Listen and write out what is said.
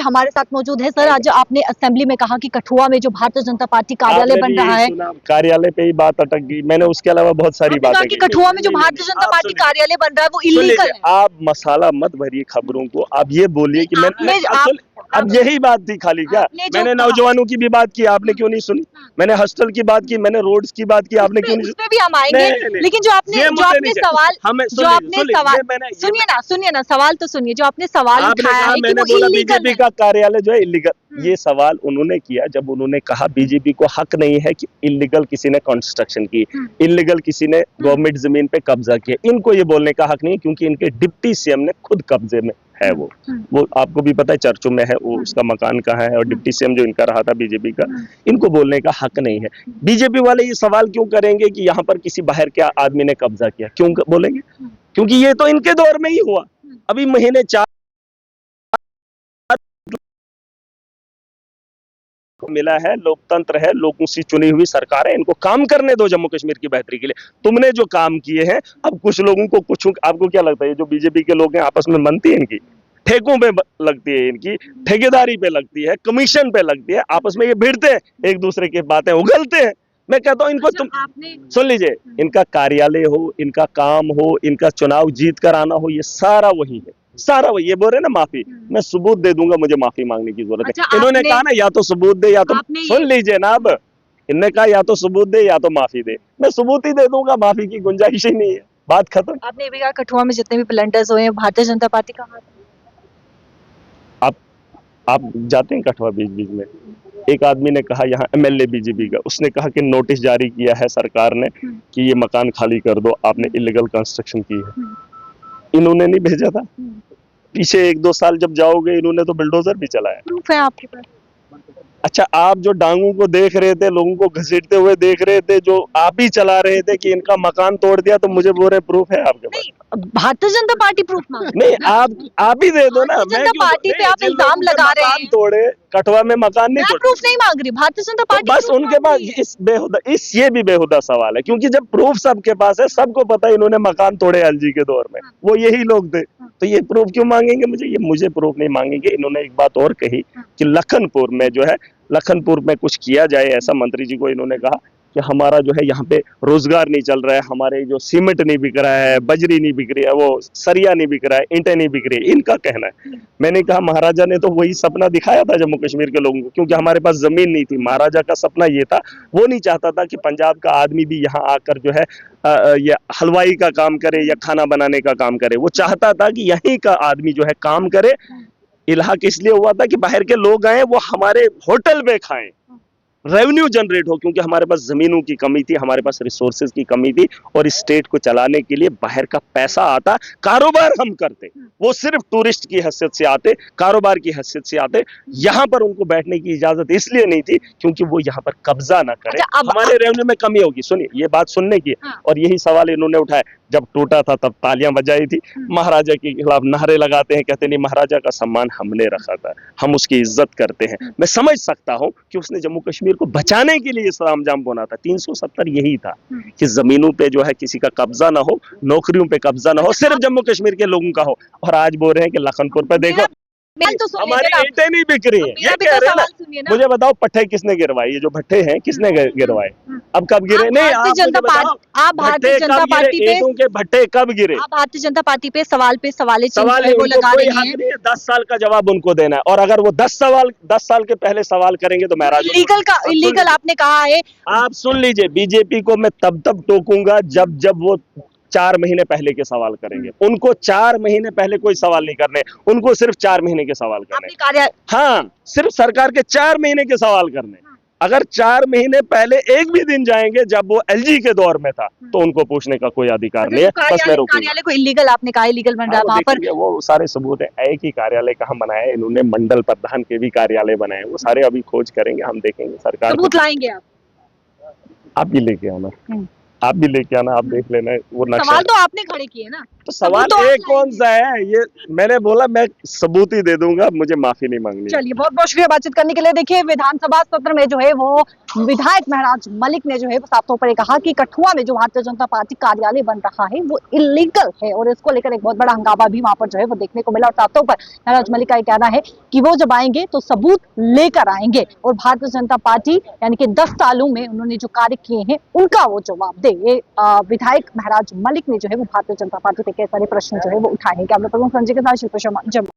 हमारे साथ मौजूद है। सर, आज आपने असेंबली में कहा कि कठुआ में जो भारतीय जनता पार्टी कार्यालय बन रहा है, कार्यालय पे ही बात अटक गई। मैंने उसके अलावा बहुत सारी आपने कहा बातें कि की। कठुआ में जो भारतीय जनता पार्टी कार्यालय बन रहा है वो सुन इलीगल लीजिए, है। आप मसाला मत भरिए खबरों को। आप ये बोलिए कि मैंने अब यही बात थी खाली क्या? मैंने नौजवानों की भी बात की, आपने क्यों नहीं सुनी? मैंने हॉस्टल की बात की, मैंने रोड्स की बात की, आपने क्यों नहीं उसपे भी हम आएंगे। लेकिन जो आपने सवाल सुनिए ना, सवाल तो सुनिए। जो आपने सवाल उठाया है कि वो इलीगल बीजेपी का कार्यालय जो है इलीगल, ये सवाल उन्होंने किया जब उन्होंने कहा बीजेपी को हक नहीं है कि इलीगल किसी ने कंस्ट्रक्शन की, इलीगल किसी ने गवर्नमेंट जमीन पे कब्जा किया। इनको ये बोलने का हक नहीं, क्योंकि इनके डिप्टी सीएम ने खुद कब्जे में है। वो आपको भी पता है, चर्चों में है वो, उसका मकान कहाँ है, और डिप्टी सीएम जो इनका रहा था बीजेपी का, इनको बोलने का हक नहीं है। बीजेपी वाले ये सवाल क्यों करेंगे कि यहाँ पर किसी बाहर के आदमी ने कब्जा किया? क्यों बोलेंगे? क्योंकि ये तो इनके दौर में ही हुआ। अभी महीने 4 मिला है, लोकतंत्र है, लोगों से चुनी हुई सरकार है, इनको काम करने दो जम्मू कश्मीर की बेहतरी के लिए। तुमने जो काम किए हैं, अब कुछ लोगों को कुछ, आपको क्या लगता है ये जो बीजेपी के लोग हैं आपस में बनती है इनकी? ठेकों पे लगती है इनकी, ठेकेदारी पे लगती है, कमीशन पे लगती है, आपस में ये भिड़ते हैं, एक दूसरे की बातें उगलते हैं। मैं कहता हूं इनको तुम सुन लीजिए, इनका कार्यालय हो, इनका काम हो, इनका चुनाव जीत कर आना हो, ये सारा वही है, सारा वही। ये बोल रहे ना माफी, मैं सबूत दे दूंगा, मुझे माफी मांगने की जरूरत है। इन्होंने कहा ना या तो सबूत दे या तो, सुन लीजिए ना, अब इन्होंने कहा या तो सबूत दे या तो माफी दे। मैं सबूत ही दे दूंगा, माफी की गुंजाइश ही नहीं है, बात खत्म। आपने भी कहा कठुआ में जितने भी प्लंडर्स हुए हैं भारतीय जनता पार्टी का हाथ है। आप जाते हैं कठुआ बीच बीच में, एक आदमी ने कहा यहाँ एमएलए बीजेपी का, उसने कहा कि नोटिस जारी किया है सरकार ने कि ये मकान खाली कर दो, आपने इलीगल कंस्ट्रक्शन की है। इन्होंने नहीं भेजा था? पीछे 1-2 साल जब जाओगे, इन्होंने तो बुलडोजर भी चलाया। प्रूफ है आपके पास? अच्छा, आप जो डांगों को देख रहे थे, लोगों को घसीटते हुए देख रहे थे, जो आप ही चला रहे थे कि इनका मकान तोड़ दिया, तो मुझे बोल रहे प्रूफ है आपके पास? भारतीय जनता पार्टी प्रूफ मांग नहीं, आप ही दे दो ना। मैं पार्टी पे आप इल्जाम लगा रहे हैं। तोड़े कठुआ में मकान नहीं तोड़े, प्रूफ नहीं मांग रही भारतीय जनता पार्टी, बस उनके पास ये भी बेहुदा सवाल है, क्योंकि जब प्रूफ सबके पास है, सबको पता है इन्होंने मकान तोड़े एलजी के दौर में, वो यही लोग थे, तो ये प्रूफ क्यों मांगेंगे मुझे प्रूफ नहीं मांगेंगे। इन्होंने एक बात और कही कि लखनपुर में जो है, लखनपुर में कुछ किया जाए ऐसा, मंत्री जी को इन्होंने कहा कि हमारा जो है यहाँ पे रोजगार नहीं चल रहा है, हमारे जो सीमेंट नहीं बिक रहा है, बजरी नहीं बिक रही है, वो सरिया नहीं बिक रहा है, ईंटें नहीं बिक रही है, इनका कहना है। मैंने कहा महाराजा ने तो वही सपना दिखाया था जम्मू कश्मीर के लोगों को, क्योंकि हमारे पास जमीन नहीं थी। महाराजा का सपना ये था, वो नहीं चाहता था कि पंजाब का आदमी भी यहाँ आकर जो है ये हलवाई का काम करे या खाना बनाने का काम करे। वो चाहता था कि यहीं का आदमी जो है काम करे। इलाका इसलिए हुआ था कि बाहर के लोग आए, वो हमारे होटल में खाएं, रेवेन्यू जनरेट हो, क्योंकि हमारे पास जमीनों की कमी थी, हमारे पास रिसोर्सेज की कमी थी, और स्टेट को चलाने के लिए बाहर का पैसा आता, कारोबार हम करते, वो सिर्फ टूरिस्ट की हैसियत से आते, कारोबार की हैसियत से आते। यहाँ पर उनको बैठने की इजाजत इसलिए नहीं थी क्योंकि वो यहाँ पर कब्जा ना करे, हमारे रेवेन्यू में कमी होगी। सुनिए, ये बात सुनने की, और यही सवाल इन्होंने उठाया। जब टूटा था तब तालियां बजाई थी, महाराजा के खिलाफ नारे लगाते हैं, कहते नहीं महाराजा का सम्मान हमने रखा था, हम उसकी इज्जत करते हैं। मैं समझ सकता हूं कि उसने जम्मू कश्मीर को बचाने के लिए सरंजाम बोना था। 370 यही था कि जमीनों पे जो है किसी का कब्जा ना हो, नौकरियों पे कब्जा ना हो, सिर्फ जम्मू कश्मीर के लोगों का हो। और आज बोल रहे हैं कि लखनपुर पे देखो हमारी ईंटें नहीं बिक रही है, ये कह रहे हैं ना। मुझे बताओ पट्टे किसने गिरवाए? ये जो भट्टे हैं किसने गिरवाए? अब कब गिरे? नहीं, आप भारतीय जनता पार्टी पे के भट्टे कब गिरे? आप भारतीय जनता पार्टी पे सवाल वो लगा रहे हैं। 10 साल का जवाब उनको देना है, और अगर वो 10 साल के पहले सवाल करेंगे तो मैं इलीगल आपने कहा है। आप सुन लीजिए, बीजेपी को मैं तब टोकूंगा जब वो 4 महीने पहले के सवाल करेंगे। उनको 4 महीने पहले कोई सवाल नहीं करने, उनको सिर्फ 4 महीने के सवाल करने। हाँ, सिर्फ सरकार के 4 महीने के सवाल करने। अगर 4 महीने पहले एक भी दिन जाएंगे जब वो एलजी के दौर में था, तो उनको पूछने का कोई अधिकार नहीं है। बस मैं रोकूंगा। कार्यालय को इलीगल आपने कहा, इलीगल बन रहा है वहां पर, वो सारे सबूत है। एक ही कार्यालय कहाँ बनाया है? इन्होंने मंडल प्रधान के भी कार्यालय बनाए, वो सारे अभी खोज करेंगे, हम देखेंगे। सरकार सबूत लाएंगे आप ही लेके आना, आप भी लेके आना, आप देख लेना वो नक्शा। सवाल तो आपने खड़े किए ना, तो सवाल सबूत तो आप एक कौन लाएंगे। सा है ये, मैंने बोला मैं सबूत ही दे दूंगा, मुझे माफी नहीं मांगनी है। चलिए, बहुत बहुत शुक्रिया बातचीत करने के लिए। देखिए, विधानसभा सत्र में जो है वो विधायक महराज मलिक ने जो है वो साफ तौर पर ये कहा कि कठुआ में जो भारतीय जनता पार्टी कार्यालय बन रहा है वो इलीगल है, और इसको लेकर एक बहुत बड़ा हंगामा भी वहां पर जो है वो देखने को मिला। और साफ तौर पर महराज मलिक का ये कहना है कि वो जब आएंगे तो सबूत लेकर आएंगे, और भारतीय जनता पार्टी यानी कि 10 सालों में उन्होंने जो कार्य किए हैं उनका वो जवाब दे। ये विधायक महराज मलिक ने जो है वो भारतीय जनता पार्टी पे कई सारे प्रश्न जो है वो उठाए हैं। कैमरा पर्सन संजय के साथ शिल्पा शर्मा, जम्मू।